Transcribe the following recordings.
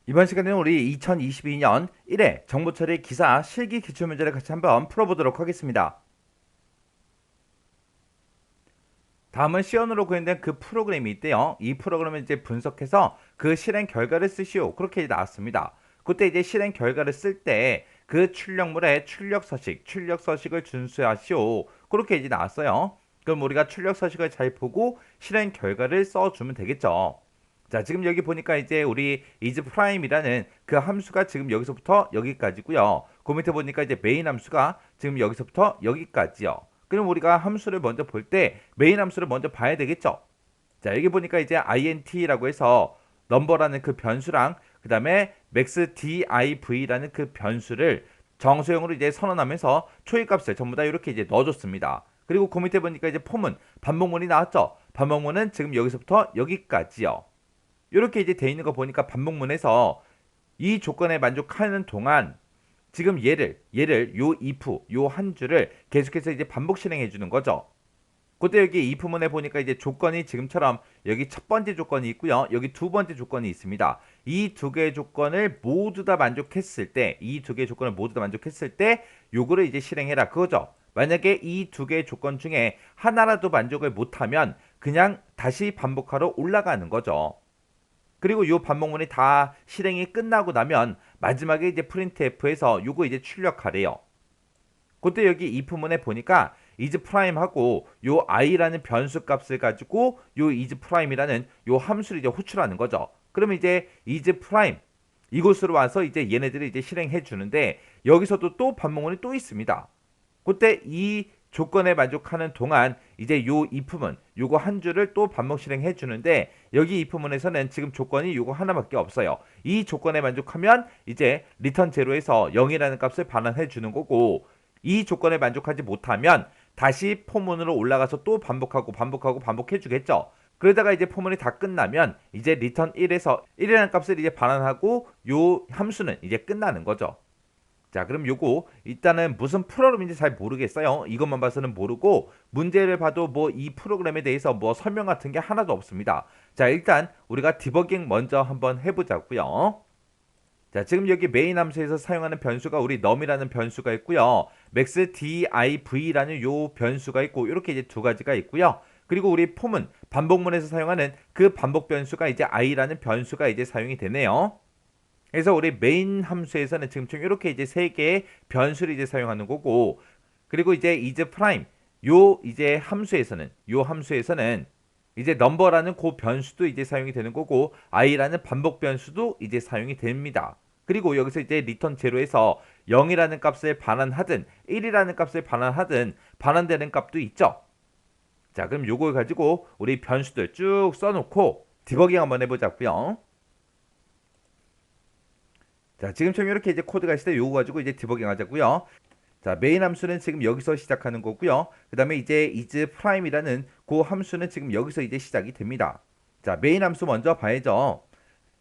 이번 시간에는 우리 2022년 1회 정보처리 기사 실기 기출문제를 같이 한번 풀어보도록 하겠습니다. 다음은 시연으로 구현된 그 프로그램이 있대요. 이 프로그램을 이제 분석해서 그 실행 결과를 쓰시오. 그렇게 나왔습니다. 그때 이제 실행 결과를 쓸 때 그 출력물의 출력 서식을 준수하시오. 그렇게 이제 나왔어요. 그럼 우리가 출력 서식을 잘 보고 실행 결과를 써주면 되겠죠. 자, 지금 여기 보니까 이제 우리 isPrime이라는 그 함수가 지금 여기서부터 여기까지고요. 그 밑에 보니까 이제 메인 함수가 지금 여기서부터 여기까지요. 그럼 우리가 함수를 먼저 볼 때 메인 함수를 먼저 봐야 되겠죠. 자, 여기 보니까 이제 int라고 해서 넘버라는 그 변수랑 그 다음에 maxdiv라는 그 변수를 정수형으로 이제 선언하면서 초입값을 전부 다 이렇게 이제 넣어줬습니다. 그리고 그 밑에 보니까 이제 폼은 반복문이 나왔죠. 반복문은 지금 여기서부터 여기까지요. 이렇게 이제 돼 있는 거 보니까 반복문에서 이 조건에 만족하는 동안 지금 얘를 요 if 요 한 줄을 계속해서 이제 반복 실행해 주는 거죠. 그때 여기 if문에 보니까 이제 조건이 지금처럼 여기 첫 번째 조건이 있고요. 여기 두 번째 조건이 있습니다. 이 두 개의 조건을 모두 다 만족했을 때, 이 두 개의 조건을 모두 다 만족했을 때 요거를 이제 실행해라 그거죠. 만약에 이 두 개의 조건 중에 하나라도 만족을 못하면 그냥 다시 반복하러 올라가는 거죠. 그리고 이 반복문이 다 실행이 끝나고 나면 마지막에 이제 printf에서 요거 이제 출력하래요. 그때 여기 if문에 보니까 isPrime하고 요 i라는 변수 값을 가지고 요 isPrime이라는 요 함수를 이제 호출하는 거죠. 그러면 이제 isPrime 이곳으로 와서 이제 얘네들이 이제 실행해 주는데 여기서도 또 반복문이 또 있습니다. 그때 이 조건에 만족하는 동안 이제 요 if문 요거 한 줄을 또 반복 실행해 주는데 여기 if문에서는 지금 조건이 요거 하나밖에 없어요. 이 조건에 만족하면 이제 return 제로에서 0이라는 값을 반환해 주는 거고 이 조건에 만족하지 못하면 다시 포문으로 올라가서 또 반복해 주겠죠. 그러다가 이제 포문이 다 끝나면 이제 return 1에서 1이라는 값을 이제 반환하고 요 함수는 이제 끝나는 거죠. 자, 그럼 요거 일단은 무슨 프로그램인지 잘 모르겠어요. 이것만 봐서는 모르고 문제를 봐도 뭐 이 프로그램에 대해서 뭐 설명 같은 게 하나도 없습니다. 자, 일단 우리가 디버깅 먼저 한번 해보자고요. 자, 지금 여기 메인 함수에서 사용하는 변수가 우리 num이라는 변수가 있고요. maxdiv라는 요 변수가 있고 이렇게 이제 두 가지가 있고요. 그리고 우리 폼은 반복문에서 사용하는 그 반복 변수가 이제 i라는 변수가 이제 사용이 되네요. 그래서 우리 메인 함수에서는 지금 좀 이렇게 이제 세 개의 변수를 이제 사용하는 거고, 그리고 이제 isPrime 요 이제 함수에서는 이제 넘버라는 그 변수도 이제 사용이 되는 거고 i라는 반복 변수도 이제 사용이 됩니다. 그리고 여기서 이제 return 제로에서 0이라는 값을 반환하든 1이라는 값을 반환하든 반환되는 값도 있죠. 자, 그럼 요걸 가지고 우리 변수들 쭉 써놓고 디버깅 한번 해보자고요. 자, 지금처럼 이렇게 이제 코드가 있을 때 요거 가지고 이제 디버깅 하자고요. 자, 메인 함수는 지금 여기서 시작하는 거고요. 그 다음에 이제 isPrime이라는 그 함수는 지금 여기서 이제 시작이 됩니다. 자, 메인 함수 먼저 봐야죠.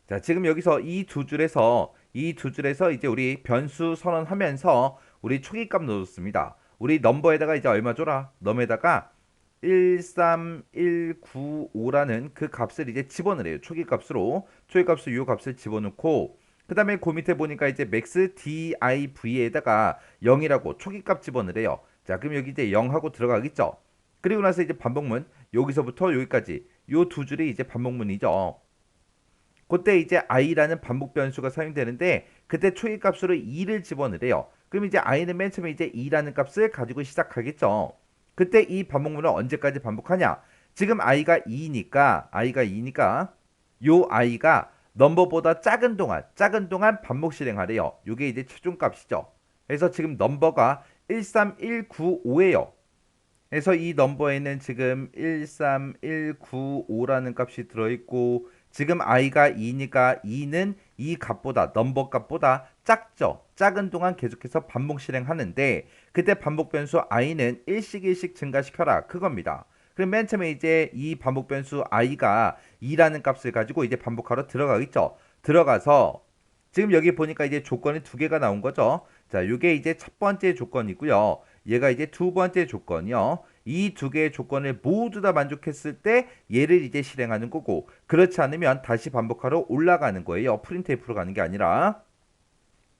자, 지금 여기서 이 두 줄에서 이제 우리 변수 선언하면서 우리 초기값 넣어줬습니다. 우리 넘버에다가 이제 얼마 줘라? 넘에다가 13195라는 그 값을 이제 집어넣어요. 초기값으로 이 값을 집어넣고 그 다음에 그 밑에 보니까 이제 max div에다가 0이라고 초기값 집어넣으래요. 자, 그럼 여기 이제 0하고 들어가겠죠. 그리고 나서 이제 반복문 여기서부터 여기까지 요 두 줄이 이제 반복문이죠. 그때 이제 i라는 반복 변수가 사용되는데 그때 초기값으로 2를 집어넣으래요. 그럼 이제 i는 맨 처음에 이제 2라는 값을 가지고 시작하겠죠. 그때 이 반복문을 언제까지 반복하냐? 지금 i가 2니까 요 i가 넘버보다 작은 동안 반복 실행하래요. 요게 이제 최종 값이죠. 그래서 지금 넘버가 13195예요. 그래서 이 넘버에는 지금 13195라는 값이 들어있고 지금 i가 2니까 2는 이 값보다 넘버 값보다 작죠. 작은 동안 계속해서 반복 실행하는데 그때 반복 변수 i는 일씩 증가시켜라 그겁니다. 그럼 맨 처음에 이제 이 반복 변수 i가 2라는 값을 가지고 이제 반복하러 들어가겠죠. 들어가서 지금 여기 보니까 이제 조건이 두 개가 나온 거죠. 자, 이게 이제 첫 번째 조건이고요. 얘가 이제 두 번째 조건이요. 이 두 개의 조건을 모두 다 만족했을 때 얘를 이제 실행하는 거고, 그렇지 않으면 다시 반복하러 올라가는 거예요. 프린트F로 가는 게 아니라.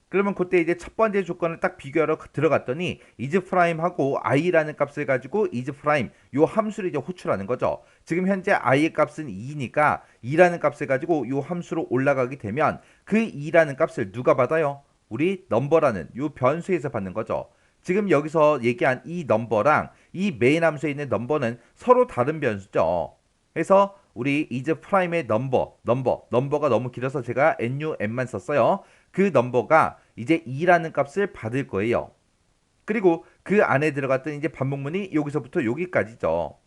그러면 그때 이제 첫 번째 조건을 딱 비교하러 들어갔더니 isPrime하고 i라는 값을 가지고 isPrime 요 함수를 이제 호출하는 거죠. 지금 현재 i의 값은 2니까 2라는 값을 가지고 요 함수로 올라가게 되면 그 2라는 값을 누가 받아요? 우리 넘버라는 요 변수에서 받는 거죠. 지금 여기서 얘기한 이 넘버랑 이 메인 함수에 있는 넘버는 서로 다른 변수죠. 그래서 우리 isPrime의 넘버가 너무 길어서 제가 num만 썼어요. 그 넘버가 이제 2라는 값을 받을 거예요. 그리고 그 안에 들어갔던 이제 반복문이 여기서부터 여기까지죠.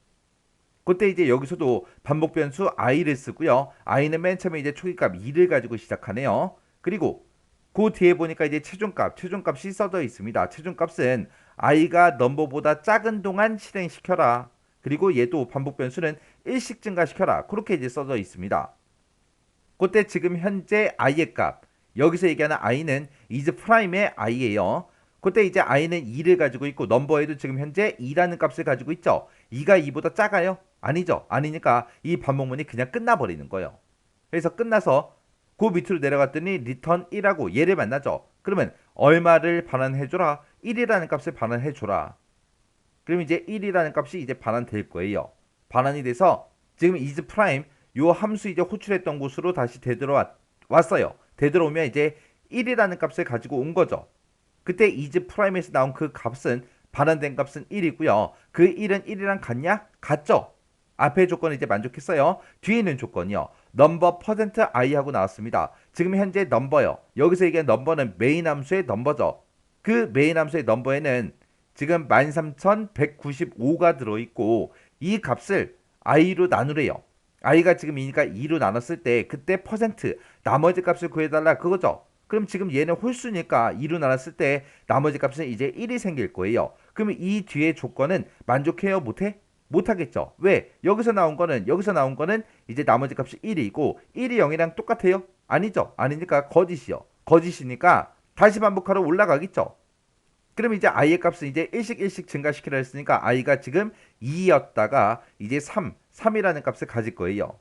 그때 이제 여기서도 반복 변수 i를 쓰고요. i는 맨 처음에 이제 초기값 2를 가지고 시작하네요. 그리고 그 뒤에 보니까 이제 최종값이 써져 있습니다. 최종값은 i가 넘버보다 작은 동안 실행시켜라. 그리고 얘도 반복 변수는 1씩 증가시켜라. 그렇게 이제 써져 있습니다. 그때 지금 현재 i의 값, 여기서 얘기하는 i는 isPrime의 i예요. 그때 이제 i는 2를 가지고 있고 넘버에도 지금 현재 2라는 값을 가지고 있죠. 2가 2보다 작아요? 아니죠. 아니니까 이 반복문이 그냥 끝나버리는 거예요. 그래서 끝나서 그 밑으로 내려갔더니 return 1하고 얘를 만나죠. 그러면 얼마를 반환해줘라? 1이라는 값을 반환해줘라. 그럼 이제 1이라는 값이 이제 반환될 거예요. 반환이 돼서 지금 isPrime 요 함수 이제 호출했던 곳으로 다시 되돌아왔어요. 되돌아오면 이제 1이라는 값을 가지고 온 거죠. 그때 isPrime에서 나온 그 값은 반환된 값은 1이고요. 그 1은 1이랑 같냐? 같죠. 앞에 조건을 이제 만족했어요. 뒤에 있는 조건이요. 넘버 %i 하고 나왔습니다. 지금 현재 넘버요. 여기서 얘기한 넘버는 메인 함수의 넘버죠. 그 메인 함수의 넘버에는 지금 13,195가 들어있고 이 값을 i로 나누래요. i가 지금 2니까 2로 나눴을 때 그때 퍼센트 나머지 값을 구해달라 그거죠. 그럼 지금 얘는 홀수니까 2로 나눴을 때 나머지 값은 이제 1이 생길 거예요. 그러면 이 뒤에 조건은 만족해요? 못해? 못하겠죠. 왜? 여기서 나온 거는 이제 나머지 값이 1이고 1이 0이랑 똑같아요? 아니죠. 아니니까 거짓이요. 거짓이니까 다시 반복하러 올라가겠죠. 그럼 이제 i의 값은 이제 1씩 증가시키라 했으니까 i가 지금 2였다가 이제 3이라는 값을 가질 거예요.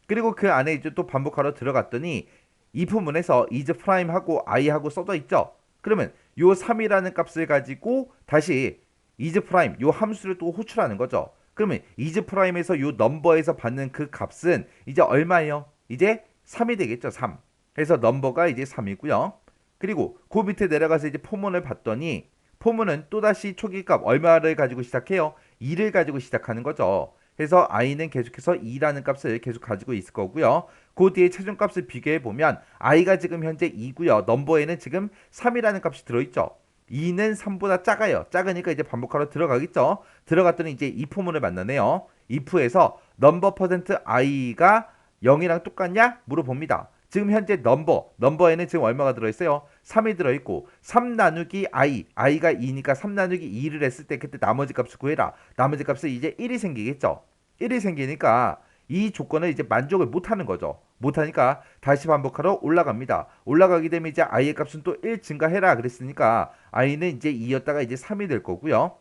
그리고 그 안에 이제 또 반복하러 들어갔더니 if문에서 isPrime하고 i하고 써져 있죠. 그러면 요 3이라는 값을 가지고 다시 isPrime 요 함수를 또 호출하는 거죠. 그러면 isPrime에서 요 넘버에서 받는 그 값은 이제 얼마예요? 이제 3이 되겠죠. 3. 그래서 넘버가 이제 3이고요. 그리고 그 밑에 내려가서 이제 포문을 봤더니 포문은 또다시 초기값 얼마를 가지고 시작해요? 2를 가지고 시작하는 거죠. 그래서 i는 계속해서 2라는 값을 계속 가지고 있을 거고요. 그 뒤에 최종값을 비교해 보면 i가 지금 현재 2고요. 넘버에는 지금 3이라는 값이 들어있죠. 2는 3보다 작아요. 작으니까 이제 반복하러 들어가겠죠. 들어갔더니 이제 이 포문을 만나네요. if에서 넘버 %i가 0이랑 똑같냐? 물어봅니다. 지금 현재 넘버에는 지금 얼마가 들어있어요? 3이 들어있고 3 나누기 i가 2니까 3 나누기 2를 했을 때 그때 나머지 값을 구해라. 나머지 값은 이제 1이 생기겠죠. 1이 생기니까 이 조건을 이제 만족을 못하는 거죠. 못하니까 다시 반복하러 올라갑니다. 올라가게 되면 이제 i의 값은 또 1 증가해라 그랬으니까 i는 이제 2였다가 이제 3이 될 거고요.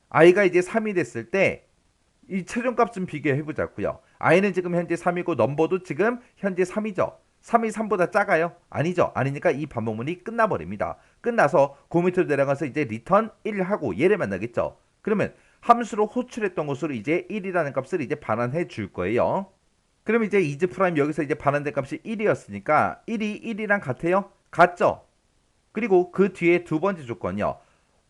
i가 이제 3이 됐을 때 이 최종값 좀 비교해 보자고요. i는 지금 현재 3이고 넘버도 지금 현재 3이죠. 3이 3보다 작아요? 아니죠. 아니니까 이 반복문이 끝나버립니다. 끝나서 그 밑으로 내려가서 이제 return 1하고 얘를 만나겠죠. 그러면 함수로 호출했던 것으로 이제 1이라는 값을 이제 반환해 줄 거예요. 그럼 이제 isPrime 여기서 이제 반환된 값이 1이었으니까 1이 1이랑 같아요? 같죠. 그리고 그 뒤에 두 번째 조건이요.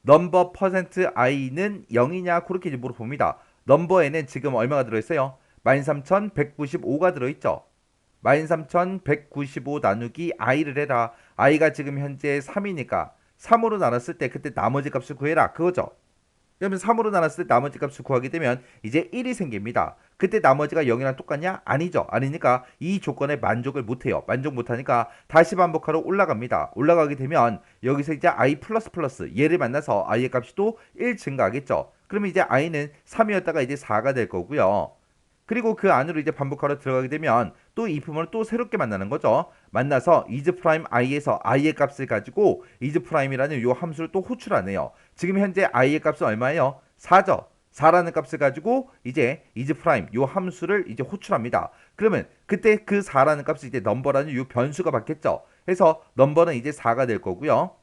넘버 %i는 0이냐 그렇게 이제 물어봅니다. 넘버에는 지금 얼마가 들어있어요? 13,195가 들어있죠. 13,195 나누기 i를 해라. i가 지금 현재 3이니까 3으로 나눴을 때 그때 나머지 값을 구해라. 그거죠. 그러면 3으로 나눴을 때 나머지 값을 구하게 되면 이제 1이 생깁니다. 그때 나머지가 0이랑 똑같냐? 아니죠. 아니니까 이 조건에 만족을 못해요. 만족 못하니까 다시 반복하러 올라갑니다. 올라가게 되면 여기서 이제 i++ 얘를 만나서 i의 값이 또 1 증가하겠죠. 그러면 이제 i는 3이었다가 이제 4가 될 거고요. 그리고 그 안으로 이제 반복하러 들어가게 되면 또 이 부분을 또 새롭게 만나는 거죠. 만나서 isPrime i에서 i의 값을 가지고 isPrime이라는 요 함수를 또 호출하네요. 지금 현재 i의 값은 얼마예요? 4죠. 4라는 값을 가지고 이제 is 프라임 요 함수를 이제 호출합니다. 그러면 그때 그 4라는 값이 이제 넘버라는 요 변수가 받겠죠. 그래서 넘버는 이제 4가 될 거고요.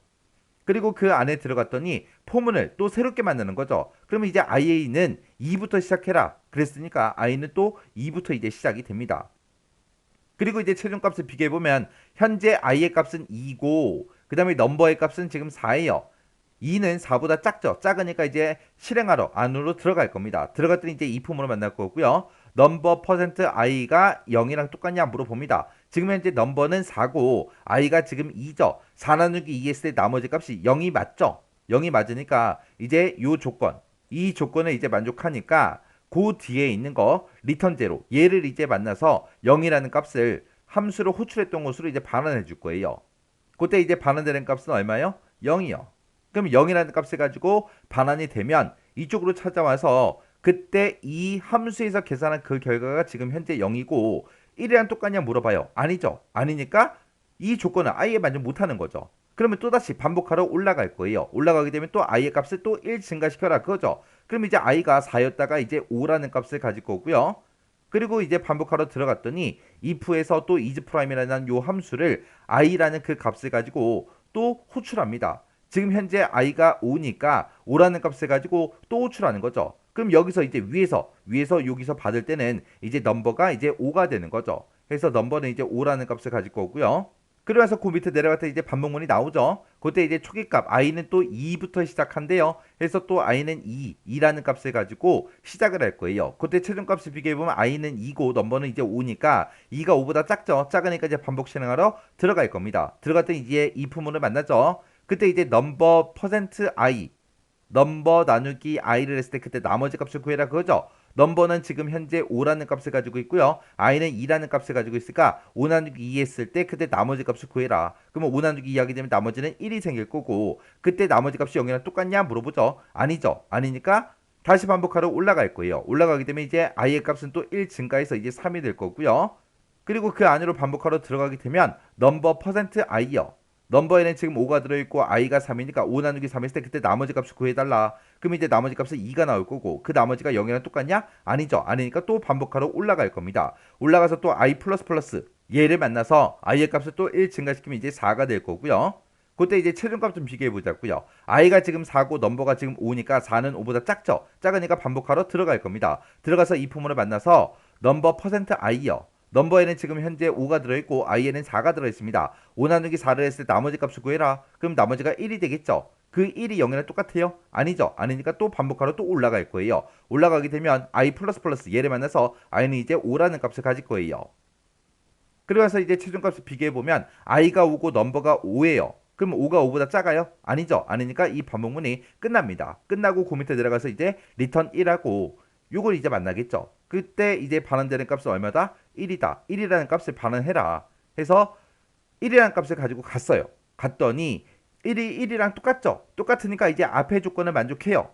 그리고 그 안에 들어갔더니 포문을 또 새롭게 만드는 거죠. 그러면 이제 i는 2부터 시작해라. 그랬으니까 i는 또 2부터 이제 시작이 됩니다. 그리고 이제 최종값을 비교해보면 현재 i의 값은 2고 그 다음에 넘버의 값은 지금 4예요. 2는 4보다 작죠. 작으니까 이제 실행하러 안으로 들어갈 겁니다. 들어갔더니 이제 이품으로 만날 거고요. 넘버 퍼센트 i가 0이랑 똑같냐 물어봅니다. 지금 현재 넘버는 4고 i가 지금 2죠. 4 나누기 2 했을 때 나머지 값이 0이 맞죠. 0이 맞으니까 이제 요 조건, 이 조건을 이제 만족하니까 그 뒤에 있는 거 리턴 제로 얘를 이제 만나서 0이라는 값을 함수로 호출했던 것으로 이제 반환해 줄 거예요. 그때 이제 반환되는 값은 얼마요? 0이요. 그럼 0이라는 값을 가지고 반환이 되면 이쪽으로 찾아와서 그때 이 함수에서 계산한 그 결과가 지금 현재 0이고 1이랑 똑같냐 물어봐요. 아니죠. 아니니까 이 조건은 i에 만족 못하는 거죠. 그러면 또다시 반복하러 올라갈 거예요. 올라가게 되면 또 i의 값을 또 1 증가시켜라 그거죠. 그럼 이제 i가 4였다가 이제 5라는 값을 가질 거고요. 그리고 이제 반복하러 들어갔더니 if에서 또 isPrime이라는 요 함수를 i라는 그 값을 가지고 또 호출합니다. 지금 현재 i가 5니까 5라는 값을 가지고 또 호출하는 거죠. 그럼 여기서 이제 위에서 여기서 받을 때는 이제 넘버가 이제 5가 되는 거죠. 그래서 넘버는 이제 5라는 값을 가질 거고요. 그러면서 그 밑에 내려갔더니 이제 반복문이 나오죠. 그때 이제 초기값 i는 또 2부터 시작한대요. 그래서 또 i는 2라는 값을 가지고 시작을 할 거예요. 그때 최종값을 비교해보면 i는 2고 넘버는 이제 5니까 2가 5보다 작죠. 작으니까 이제 반복 실행하러 들어갈 겁니다. 들어갔더니 이제 이 부문을 만나죠. 그때 이제 넘버 퍼센트 i 넘버 나누기 i를 했을 때 그때 나머지 값을 구해라 그거죠. 넘버는 지금 현재 5라는 값을 가지고 있고요. i는 2라는 값을 가지고 있으니까 5 나누기 2 했을 때 그때 나머지 값을 구해라. 그러면 5 나누기 2 하게 되면 나머지는 1이 생길 거고 그때 나머지 값이 0이랑 똑같냐 물어보죠. 아니죠. 아니니까 다시 반복하러 올라갈 거예요. 올라가게 되면 이제 i의 값은 또 1 증가해서 이제 3이 될 거고요. 그리고 그 안으로 반복하러 들어가게 되면 넘버 퍼센트 i요. 넘버에는 지금 5가 들어있고 i가 3이니까 5 나누기 3 했을 때 그때 나머지 값을 구해달라. 그럼 이제 나머지 값은 2가 나올 거고 그 나머지가 0이랑 똑같냐? 아니죠. 아니니까 또 반복하러 올라갈 겁니다. 올라가서 또 i 플러스 플러스 얘를 만나서 i의 값을 또 1 증가시키면 이제 4가 될 거고요. 그때 이제 최종값 좀 비교해 보자고요. i가 지금 4고 넘버가 지금 5니까 4는 5보다 작죠. 작으니까 반복하러 들어갈 겁니다. 들어가서 이 포문을 만나서 넘버 퍼센트 i요. 넘버에는 지금 현재 5가 들어있고 i에는 4가 들어있습니다. 5 나누기 4를 했을 때 나머지 값을 구해라. 그럼 나머지가 1이 되겠죠. 그 1이 0이랑 똑같아요? 아니죠. 아니니까 또 반복하러 또 올라갈 거예요. 올라가게 되면 i 플러스 플러스 얘를 만나서 i는 이제 5라는 값을 가질 거예요. 그래서 이제 최종값을 비교해보면 i가 5고 넘버가 5예요. 그럼 5가 5보다 작아요? 아니죠. 아니니까 이 반복문이 끝납니다. 끝나고 그 밑에 내려가서 이제 리턴 1하고 요걸 이제 만나겠죠. 그때 이제 반환되는 값은 얼마다? 1이다. 1이라는 값을 반환해라. 해서 1이라는 값을 가지고 갔어요. 갔더니 1이 1이랑 똑같죠? 똑같으니까 이제 앞에 조건을 만족해요.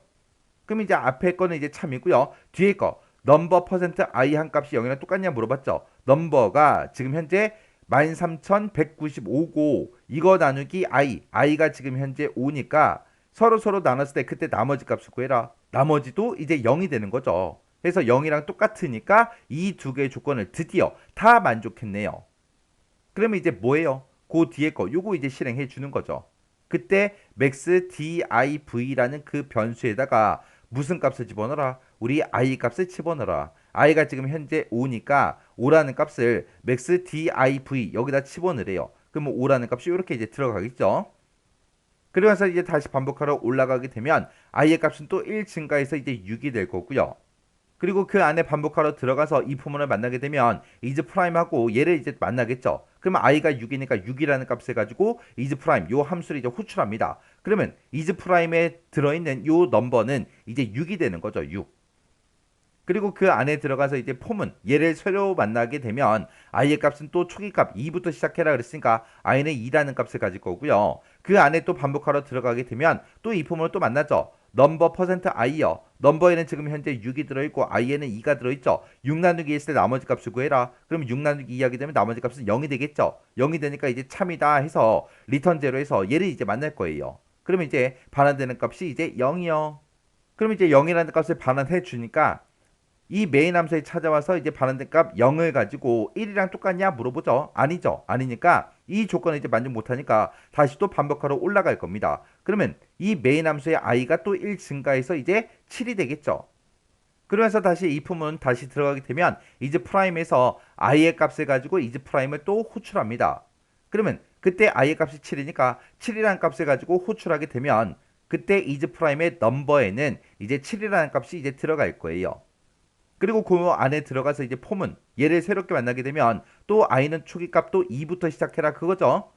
그럼 이제 앞에 거는 이제 참이고요. 뒤에 거 넘버 퍼센트 i 한 값이 0이랑 똑같냐 물어봤죠. 넘버가 지금 현재 13,195고 이거 나누기 i가 지금 현재 5니까 서로 나눴을 때 그때 나머지 값을 구해라. 나머지도 이제 0이 되는 거죠. 그래서 0이랑 똑같으니까 이 두 개의 조건을 드디어 다 만족했네요. 그러면 이제 뭐예요? 그 뒤에 거 요거 이제 실행해 주는 거죠. 그때 max div라는 그 변수에다가 무슨 값을 집어넣어라? 우리 i 값을 집어넣어라. i가 지금 현재 5니까 5라는 값을 max div 여기다 집어넣으래요. 그러면 5라는 값이 이렇게 이제 들어가겠죠. 그러면서 이제 다시 반복하러 올라가게 되면 i의 값은 또 1 증가해서 이제 6이 될 거고요. 그리고 그 안에 반복하러 들어가서 이 포문을 만나게 되면 is prime하고 얘를 이제 만나겠죠. 그러면 i가 6이니까 6이라는 값을 가지고 is prime 요 함수를 이제 호출합니다. 그러면 is prime에 들어있는 요 넘버는 이제 6이 되는 거죠. 6. 그리고 그 안에 들어가서 이제 포문 얘를 새로 만나게 되면 i의 값은 또 초기값 2부터 시작해라 그랬으니까 i는 2라는 값을 가질 거고요. 그 안에 또 반복하러 들어가게 되면 또 이 포문을 또 만나죠. 넘버 퍼센트 i요. 넘버에는 지금 현재 6이 들어있고 i에는 2가 들어있죠. 6 나누기 했을 때 나머지 값을 구해라. 그럼 6 나누기 2 하게 되면 나머지 값은 0이 되겠죠. 0이 되니까 이제 참이다 해서 리턴 제로에서 얘를 이제 만날 거예요. 그러면 이제 반환되는 값이 이제 0이요. 그럼 이제 0이라는 값을 반환해 주니까 이 메인 함수에 찾아와서 이제 반환된 값 0을 가지고 1이랑 똑같냐 물어보죠. 아니죠. 아니니까 이 조건을 이제 만족 못하니까 다시 또 반복하러 올라갈 겁니다. 그러면 이 메인 함수의 i가 또 1 증가해서 이제 7이 되겠죠. 그러면서 다시 이 품은 다시 들어가게 되면 이즈 프라임에서 i의 값을 가지고 이즈 프라임을 또 호출합니다. 그러면 그때 i의 값이 7이니까 7이라는 값을 가지고 호출하게 되면 그때 이즈 프라임의 넘버에는 이제 7이라는 값이 이제 들어갈 거예요. 그리고 그 안에 들어가서 이제 폼은 얘를 새롭게 만나게 되면 또 i는 초기값 또 2부터 시작해라 그거죠.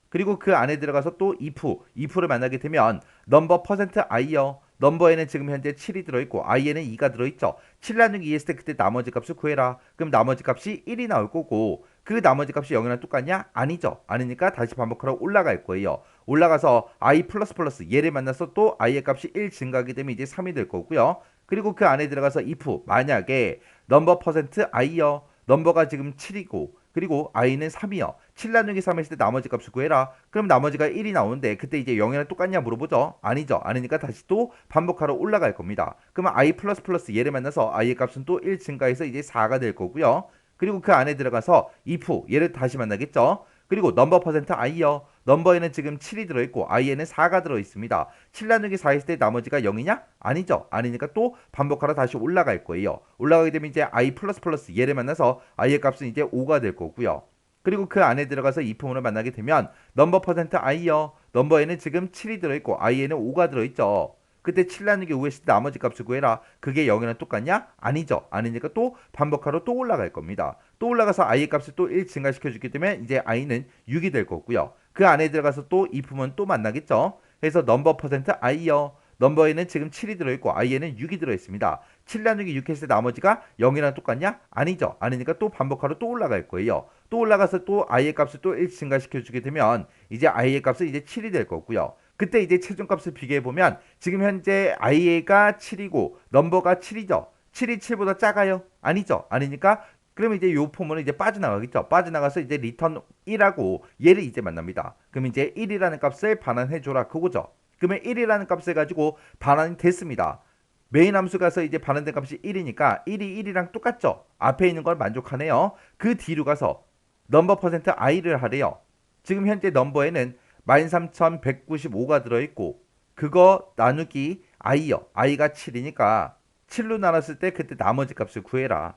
그리고 그 안에 들어가서 또 if를 만나게 되면 넘버 퍼센트 i요. 넘버에는 지금 현재 7이 들어있고 i에는 2가 들어있죠. 7 나누기 2 했을 때 그때 나머지 값을 구해라. 그럼 나머지 값이 1이 나올 거고 그 나머지 값이 0이랑 똑같냐? 아니죠. 아니니까 다시 반복하러 올라갈 거예요. 올라가서 i 플러스 플러스 얘를 만나서 또 i의 값이 1 증가하게 되면 이제 3이 될 거고요. 그리고 그 안에 들어가서 if 만약에 넘버 퍼센트 i요. 넘버가 지금 7이고 그리고 i는 3이요. 7 나누기 3 했을 때 나머지 값을 구해라. 그럼 나머지가 1이 나오는데 그때 이제 0이랑 똑같냐 물어보죠. 아니죠. 아니니까 다시 또 반복하러 올라갈 겁니다. 그러면 i 플러스 플러스 얘를 만나서 i의 값은 또 1 증가해서 이제 4가 될 거고요. 그리고 그 안에 들어가서 if 얘를 다시 만나겠죠. 그리고 넘버 퍼센트 i요. 넘버에는 지금 7이 들어있고 i에는 4가 들어있습니다. 7 나누기 4 했을 때 나머지가 0이냐? 아니죠. 아니니까 또 반복하러 다시 올라갈 거예요. 올라가게 되면 이제 i 플러스 플러스 얘를 만나서 i의 값은 이제 5가 될 거고요. 그리고 그 안에 들어가서 if문을 만나게 되면 넘버 퍼센트 i요. 넘버에는 지금 7이 들어있고 i에는 5가 들어있죠. 그때 7 나누기 5 했을 때 나머지 값을 구해라. 그게 0이랑 똑같냐? 아니죠. 아니니까 또 반복하러 또 올라갈 겁니다. 또 올라가서 i의 값을 또 1 증가시켜 주기 때문에 이제 i는 6이 될 거고요. 그 안에 들어가서 또 if문 또 만나겠죠. 그래서 넘버 퍼센트 i요. 넘버에는 지금 7이 들어있고 i에는 6이 들어있습니다. 7 나누기 6 했을 때 나머지가 0이랑 똑같냐? 아니죠. 아니니까 또 반복하러 또 올라갈 거예요. 또 올라가서 또 i의 값을 또 1 증가시켜 주게 되면 이제 i의 값은 이제 7이 될 거고요. 그때 이제 최종값을 비교해 보면 지금 현재 i가 7이고 넘버가 7이죠. 7이 7보다 작아요? 아니죠. 아니니까 그러면 이제 요 폼은 이제 빠져나가겠죠. 빠져나가서 이제 리턴 1하고 얘를 이제 만납니다. 그럼 이제 1이라는 값을 반환해 줘라 그거죠. 그러면 1이라는 값을 가지고 반환이 됐습니다. 메인 함수 가서 이제 반환된 값이 1이니까 1이 1이랑 똑같죠. 앞에 있는 걸 만족하네요. 그 뒤로 가서 넘버 퍼센트 i를 하래요. 지금 현재 넘버에는 13,195가 들어있고 그거 나누기 i요. i가 7이니까 7로 나눴을 때 그때 나머지 값을 구해라.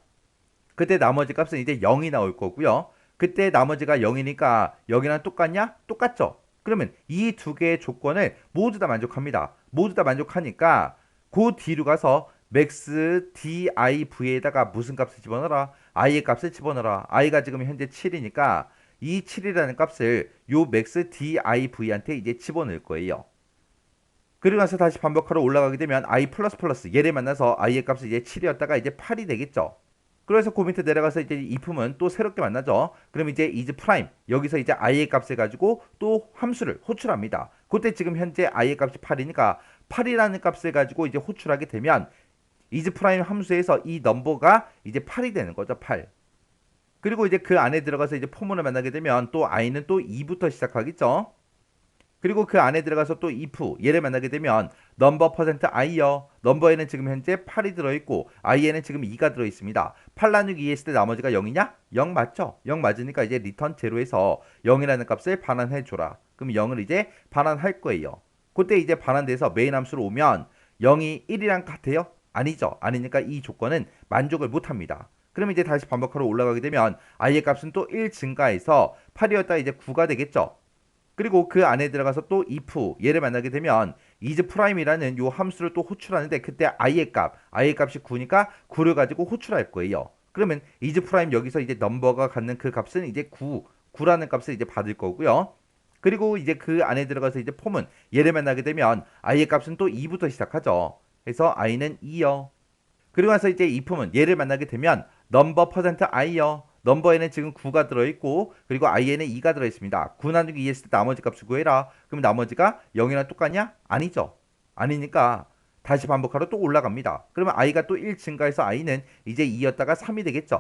그때 나머지 값은 이제 0이 나올 거고요. 그때 나머지가 0이니까 0이랑 똑같냐? 똑같죠. 그러면 이 두 개의 조건을 모두 다 만족합니다. 모두 다 만족하니까 그 뒤로 가서 max div에다가 무슨 값을 집어넣어라? i의 값을 집어넣어라. i가 지금 현재 7이니까 이 7이라는 값을 요 max div한테 이제 집어넣을 거예요. 그리고 나서 다시 반복하러 올라가게 되면 i 플러스 플러스 얘를 만나서 i의 값이 이제 7이었다가 이제 8이 되겠죠. 그래서 그 밑에 내려가서 이제 if은 또 새롭게 만나죠. 그럼 이제 is 프라임 여기서 이제 i의 값을 가지고 또 함수를 호출합니다. 그때 지금 현재 i의 값이 8이니까 8이라는 값을 가지고 이제 호출하게 되면 is 프라임 함수에서 이 넘버가 이제 8이 되는 거죠. 8. 그리고 이제 그 안에 들어가서 이제 포문을 만나게 되면 또 i는 또 2부터 시작하겠죠. 그리고 그 안에 들어가서 또 if 얘를 만나게 되면 넘버 퍼센트 i요. 넘버에는 지금 현재 8이 들어있고 i에는 지금 2가 들어있습니다. 8 나누기 2 했을 때 나머지가 0이냐? 0 맞죠? 0 맞으니까 이제 리턴 제로에서 0이라는 값을 반환해 줘라. 그럼 0을 이제 반환할 거예요. 그때 이제 반환돼서 메인 함수로 오면 0이 1이랑 같아요? 아니죠. 아니니까 이 조건은 만족을 못합니다. 그러면 이제 다시 반복하러 올라가게 되면 i의 값은 또 1 증가해서 8이었다 이제 9가 되겠죠. 그리고 그 안에 들어가서 또 if 얘를 만나게 되면 is prime이라는 요 함수를 또 호출하는데 그때 i의 값이 9니까 9를 가지고 호출할 거예요. 그러면 is prime 여기서 이제 넘버가 갖는 그 값은 이제 9라는 값을 이제 받을 거고요. 그리고 이제 그 안에 들어가서 이제 폼은 얘를 만나게 되면 i의 값은 또 2부터 시작하죠. 그래서 i는 2요. 그리고 나서 이제 if은 얘를 만나게 되면 넘버 퍼센트 i요. 넘버에는 지금 9가 들어있고 그리고 i에는 2가 들어있습니다. 9 나누기 2 했을 때 나머지 값을 구해라. 그럼 나머지가 0이랑 똑같냐? 아니죠. 아니니까 다시 반복하러 또 올라갑니다. 그러면 i가 또 1 증가해서 i는 이제 2였다가 3이 되겠죠.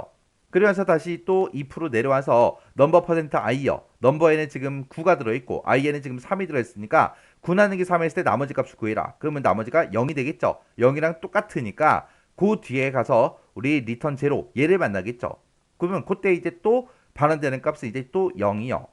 그러면서 다시 또 2% 내려와서 넘버 퍼센트 i요. 넘버에는 지금 9가 들어있고 i에는 지금 3이 들어있으니까 9 나누기 3 했을 때 나머지 값을 구해라. 그러면 나머지가 0이 되겠죠. 0이랑 똑같으니까 그 뒤에 가서 우리 리턴 제로 얘를 만나겠죠. 그러면 그때 이제 또 반환되는 값은 이제 또 0이요.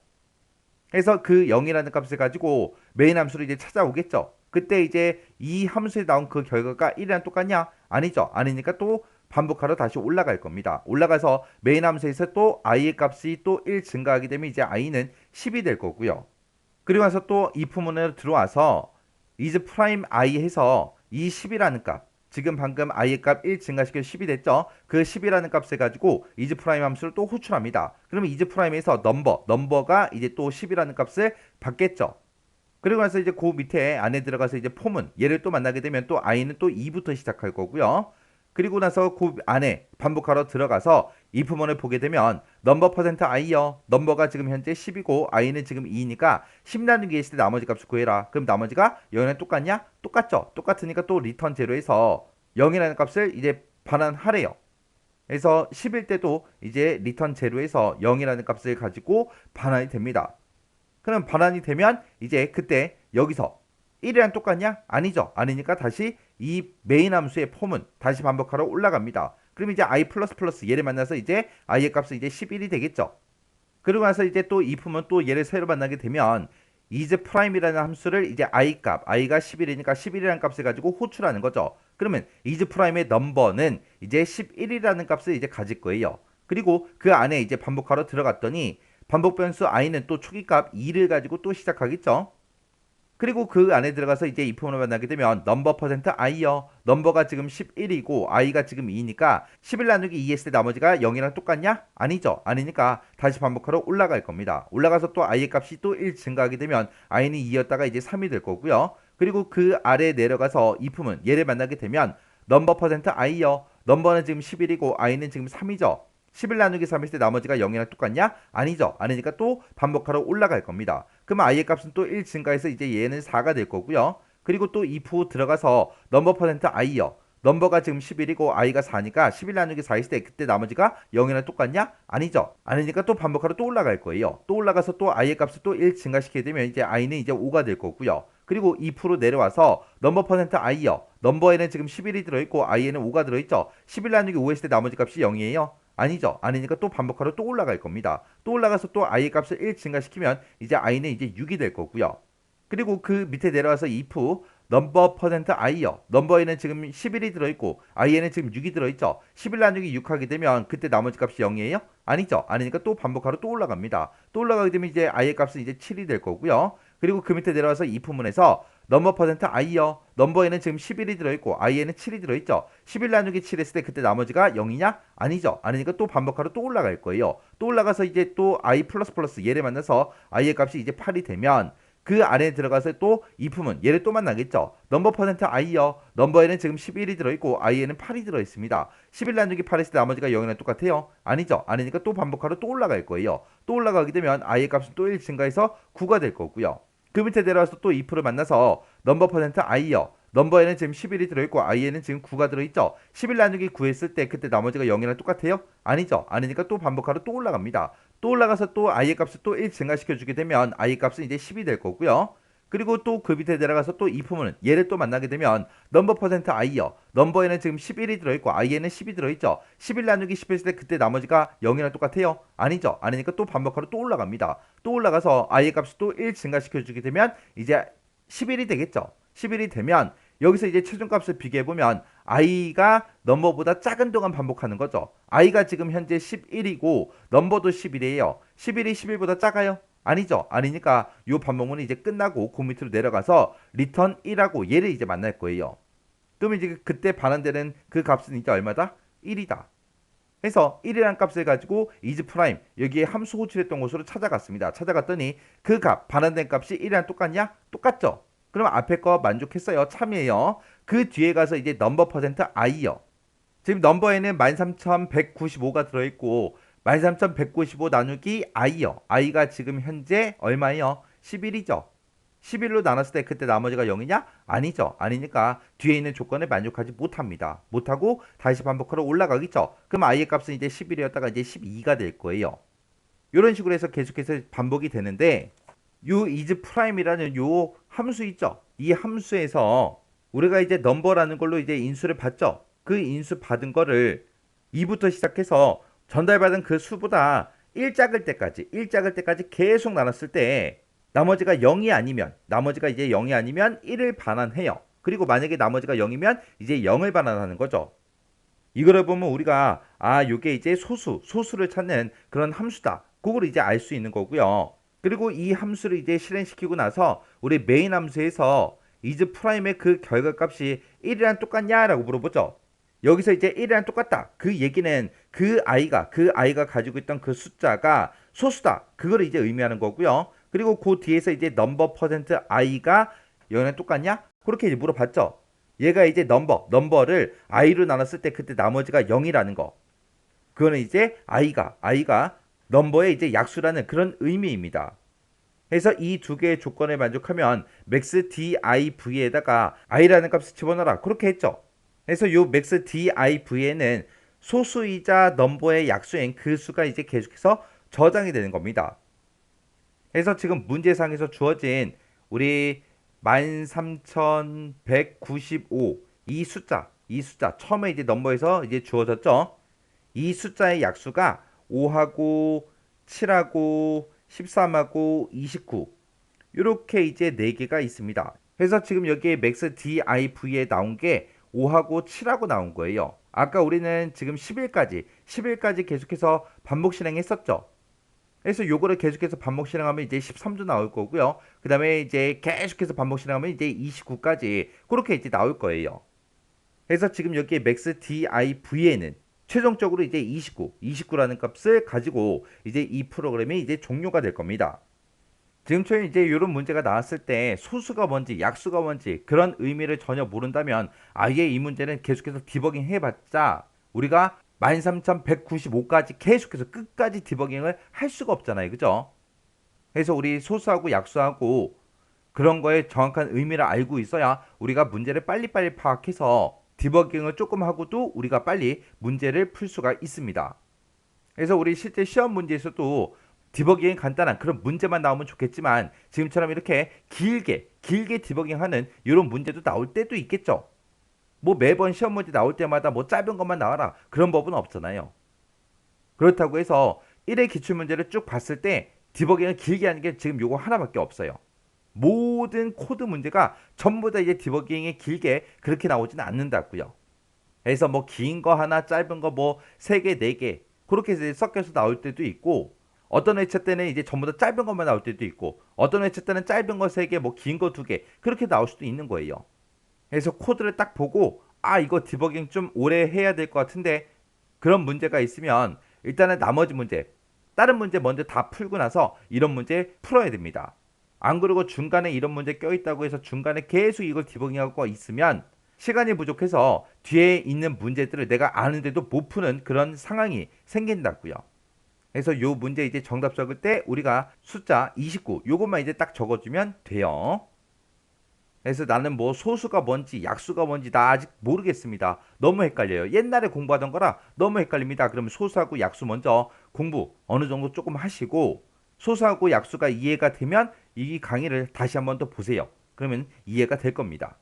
그래서 그 0이라는 값을 가지고 메인 함수를 이제 찾아오겠죠. 그때 이제 이 함수에 나온 그 결과가 1이랑 똑같냐? 아니죠. 아니니까 또 반복하러 다시 올라갈 겁니다. 올라가서 메인 함수에서 또 i의 값이 또 1 증가하게 되면 이제 i는 10이 될 거고요. 그리고 나서 또 이 부문으로 들어와서 is prime i 해서 이 10이라는 값, 지금 방금 i의 값 1 증가시켜 10이 됐죠. 그 10이라는 값을 가지고 is prime 함수를 또 호출합니다. 그러면 is prime에서 넘버가 이제 또 10이라는 값을 받겠죠. 그리고 나서 이제 그 밑에 안에 들어가서 이제 폼은 얘를 또 만나게 되면 또 i는 또 2부터 시작할 거고요. 그리고 나서 그 안에 반복하러 들어가서 이 부분을 보게 되면 넘버 퍼센트 i요. 넘버가 지금 현재 10이고 i는 지금 2니까 10 나누기 했을 때 나머지 값을 구해라. 그럼 나머지가 0이랑 똑같냐? 똑같죠. 똑같으니까 또 리턴 제로에서 0이라는 값을 이제 반환하래요. 그래서 10일 때도 이제 리턴 제로에서 0이라는 값을 가지고 반환이 됩니다. 그럼 반환이 되면 이제 그때 여기서 1이랑 똑같냐? 아니죠. 아니니까 다시 이 메인 함수의 폼은 다시 반복하러 올라갑니다. 그럼 이제 i 플러스 플러스 얘를 만나서 이제 i의 값은 이제 11이 되겠죠. 그리고 나서 이제 또 이 폼은 또 얘를 새로 만나게 되면 is prime이라는 함수를 이제 i 값, i가 11이니까 11이라는 값을 가지고 호출하는 거죠. 그러면 is prime의 넘버는 이제 11이라는 값을 이제 가질 거예요. 그리고 그 안에 이제 반복하러 들어갔더니 반복 변수 i는 또 초기값 2를 가지고 또 시작하겠죠. 그리고 그 안에 들어가서 이제 이 부분을 만나게 되면 넘버 퍼센트 i요. 넘버가 지금 11이고 i가 지금 2니까 11 나누기 2 했을 때 나머지가 0이랑 똑같냐? 아니죠. 아니니까 다시 반복하러 올라갈 겁니다. 올라가서 또 i의 값이 또 1 증가하게 되면 i는 2였다가 이제 3이 될 거고요. 그리고 그 아래 내려가서 이 부분 얘를 만나게 되면 넘버 퍼센트 i요. 넘버는 지금 11이고 i는 지금 3이죠. 11 나누기 3 했을 때 나머지가 0이랑 똑같냐? 아니죠. 아니니까 또 반복하러 올라갈 겁니다. 그러면 i의 값은 또 1 증가해서 이제 얘는 4가 될 거고요. 그리고 또 if 들어가서 넘버 퍼센트 i요. 넘버가 지금 11이고 i가 4니까 11 나누기 4 했을 때 그때 나머지가 0이랑 똑같냐? 아니죠. 아니니까 또 반복하러 또 올라갈 거예요. 또 올라가서 또 i의 값을 또 1 증가시키게 되면 이제 i는 이제 5가 될 거고요. 그리고 if로 내려와서 넘버 퍼센트 i요. 넘버에는 지금 11이 들어있고 i에는 5가 들어있죠. 11 나누기 5 했을 때 나머지 값이 0이에요. 아니죠. 아니니까 또 반복하러 또 올라갈 겁니다. 또 올라가서 또 i의 값을 1 증가시키면 이제 i는 이제 6이 될 거고요. 그리고 그 밑에 내려와서 if 넘버 퍼센트 i요. 넘버에는 지금 11이 들어있고 i에는 지금 6이 들어있죠. 11 나누기 6 하게 되면 그때 나머지 값이 0이에요? 아니죠. 아니니까 또 반복하러 또 올라갑니다. 또 올라가게 되면 이제 i의 값은 이제 7이 될 거고요. 그리고 그 밑에 내려와서 if문에서 넘버 퍼센트 i요. 넘버에는 지금 11이 들어있고 i에는 7이 들어있죠. 11 나누기 7 했을 때 그때 나머지가 0이냐? 아니죠. 아니니까 또 반복하러 또 올라갈 거예요. 또 올라가서 이제 또 i 플러스 플러스 얘를 만나서 i의 값이 이제 8이 되면 그 안에 들어가서 또 if문 얘를 또 만나겠죠. 넘버 퍼센트 i요. 넘버에는 지금 11이 들어있고 i에는 8이 들어있습니다. 11 나누기 8 했을 때 나머지가 0이랑 똑같아요? 아니죠. 아니니까 또 반복하러 또 올라갈 거예요. 또 올라가게 되면 i의 값은 또 1 증가해서 9가 될 거고요. 그 밑에 내려와서 또 if를 만나서 넘버 퍼센트 i요. 넘버에는 지금 11이 들어있고 i에는 지금 9가 들어있죠. 11 나누기 9 했을 때 그때 나머지가 0이랑 똑같아요? 아니죠. 아니니까 또 반복하러 또 올라갑니다. 또 올라가서 또 i의 값을 또 1 증가시켜 주게 되면 i의 값은 이제 10이 될 거고요. 그리고 또 그 밑에 내려가서 또 if는 얘를 또 만나게 되면 넘버 퍼센트 i요. 넘버에는 지금 11이 들어있고 i에는 10이 들어있죠. 11 나누기 10 했을 때 그때 나머지가 0이랑 똑같아요? 아니죠. 아니니까 또 반복하러 또 올라갑니다. 또 올라가서 i의 값을 또 1 증가시켜 주게 되면 이제 11이 되겠죠. 11이 되면 여기서 이제 최종값을 비교해보면 i가 넘버보다 작은 동안 반복하는 거죠. i가 지금 현재 11이고 넘버도 11이에요. 11이 11보다 작아요? 아니죠. 아니니까 이 반복문이 이제 끝나고 그 밑으로 내려가서 return 1하고 얘를 이제 만날 거예요. 그러면 이제 그때 반환되는 그 값은 이제 얼마다? 1이다. 해서 1이라는 값을 가지고 is prime 여기에 함수 호출했던 곳으로 찾아갔습니다. 찾아갔더니 그 값 반환된 값이 1이랑 똑같냐? 똑같죠. 그럼 앞에 거 만족했어요. 참이에요. 그 뒤에 가서 이제 넘버 퍼센트 i요. 지금 넘버에는 13,195가 들어있고 13,195 나누기 i요. i가 지금 현재 얼마예요? 11이죠. 11로 나눴을 때 그때 나머지가 0이냐? 아니죠. 아니니까 뒤에 있는 조건을 만족하지 못합니다. 못하고 다시 반복하러 올라가겠죠. 그럼 i의 값은 이제 11이었다가 이제 12가 될 거예요. 이런 식으로 해서 계속해서 반복이 되는데 요 is prime이라는 요 함수 있죠. 이 함수에서 우리가 이제 넘버라는 걸로 이제 인수를 받죠. 그 인수 받은 거를 2부터 시작해서 전달받은 그 수보다 1작을 때까지 계속 나눴을 때 나머지가 0이 아니면 나머지가 이제 0이 아니면 1을 반환해요. 그리고 만약에 나머지가 0이면 이제 0을 반환하는 거죠. 이거를 보면 우리가 요게 이제 소수를 찾는 그런 함수다. 그걸 이제 알 수 있는 거고요. 그리고 이 함수를 이제 실행시키고 나서 우리 메인 함수에서 is prime의 그 결과값이 1이랑 똑같냐라고 물어보죠. 여기서 이제 1이랑 똑같다. 그 얘기는 그 아이가 가지고 있던 그 숫자가 소수다. 그걸 이제 의미하는 거고요. 그리고 그 뒤에서 이제 넘버 퍼센트 i가 0이랑 똑같냐? 그렇게 이제 물어봤죠. 얘가 이제 넘버를 i로 나눴을 때 그때 나머지가 0이라는 거. 그거는 이제 i가 넘버의 이제 약수라는 그런 의미입니다. 그래서 이 두 개의 조건을 만족하면 max div에다가 i라는 값을 집어넣어라. 그렇게 했죠. 그래서 요 max div에는 소수이자 넘버의 약수인 그 수가 이제 계속해서 저장이 되는 겁니다. 그래서 지금 문제상에서 주어진 우리 13195 이 숫자 처음에 이제 넘버에서 이제 주어졌죠. 이 숫자의 약수가 5하고 7하고 13하고 29 이렇게 이제 4개가 있습니다. 그래서 지금 여기에 max div에 나온 게 5하고 7하고 나온 거예요. 아까 우리는 지금 10일까지 계속해서 반복 실행했었죠. 그래서 요거를 계속해서 반복 실행하면 이제 13도 나올 거고요. 그 다음에 이제 계속해서 반복 실행하면 이제 29까지 그렇게 이제 나올 거예요. 그래서 지금 여기에 max div에는 최종적으로 이제 29라는 값을 가지고 이제 이 프로그램이 이제 종료가 될 겁니다. 지금처럼 이제 이런 문제가 나왔을 때 소수가 뭔지 약수가 뭔지 그런 의미를 전혀 모른다면 아예 이 문제는 계속해서 디버깅 해봤자 우리가 13195까지 계속해서 끝까지 디버깅을 할 수가 없잖아요. 그죠? 그래서 우리 소수하고 약수하고 그런 거에 정확한 의미를 알고 있어야 우리가 문제를 빨리빨리 파악해서 디버깅을 조금 하고도 우리가 빨리 문제를 풀 수가 있습니다. 그래서 우리 실제 시험 문제에서도 디버깅이 간단한 그런 문제만 나오면 좋겠지만 지금처럼 이렇게 길게 디버깅하는 이런 문제도 나올 때도 있겠죠. 뭐 매번 시험 문제 나올 때마다 뭐 짧은 것만 나와라 그런 법은 없잖아요. 그렇다고 해서 1회 기출문제를 쭉 봤을 때 디버깅을 길게 하는 게 지금 요거 하나밖에 없어요. 모든 코드 문제가 전부 다 이제 디버깅이 길게 그렇게 나오지는 않는다고요. 그래서 뭐 긴 거 하나 짧은 거 뭐 3개 4개 그렇게 이제 섞여서 나올 때도 있고 어떤 회차 때는 이제 전부 다 짧은 것만 나올 때도 있고 어떤 회차 때는 짧은 거 3개 뭐 긴 거 2개 그렇게 나올 수도 있는 거예요. 그래서 코드를 딱 보고 이거 디버깅 좀 오래 해야 될 것 같은데 그런 문제가 있으면 일단은 나머지 문제 다른 문제 먼저 다 풀고 나서 이런 문제 풀어야 됩니다. 안 그러고 중간에 이런 문제 껴있다고 해서 중간에 계속 이걸 디버깅하고 있으면 시간이 부족해서 뒤에 있는 문제들을 내가 아는데도 못 푸는 그런 상황이 생긴다고요. 그래서 요 문제 이제 정답 적을 때 우리가 숫자 29 요것만 이제 딱 적어주면 돼요. 그래서 나는 뭐 소수가 뭔지 약수가 뭔지 나 아직 모르겠습니다. 너무 헷갈려요. 옛날에 공부하던 거라 너무 헷갈립니다. 그러면 소수하고 약수 먼저 공부 어느 정도 조금 하시고 소수하고 약수가 이해가 되면 이 강의를 다시 한번 더 보세요. 그러면 이해가 될 겁니다.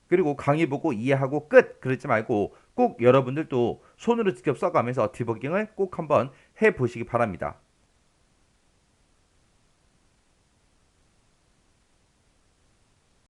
그리고 강의 보고 이해하고 끝 그러지 말고 꼭 여러분들도 손으로 직접 써가면서 디버깅을 꼭 한번 해보시기 바랍니다.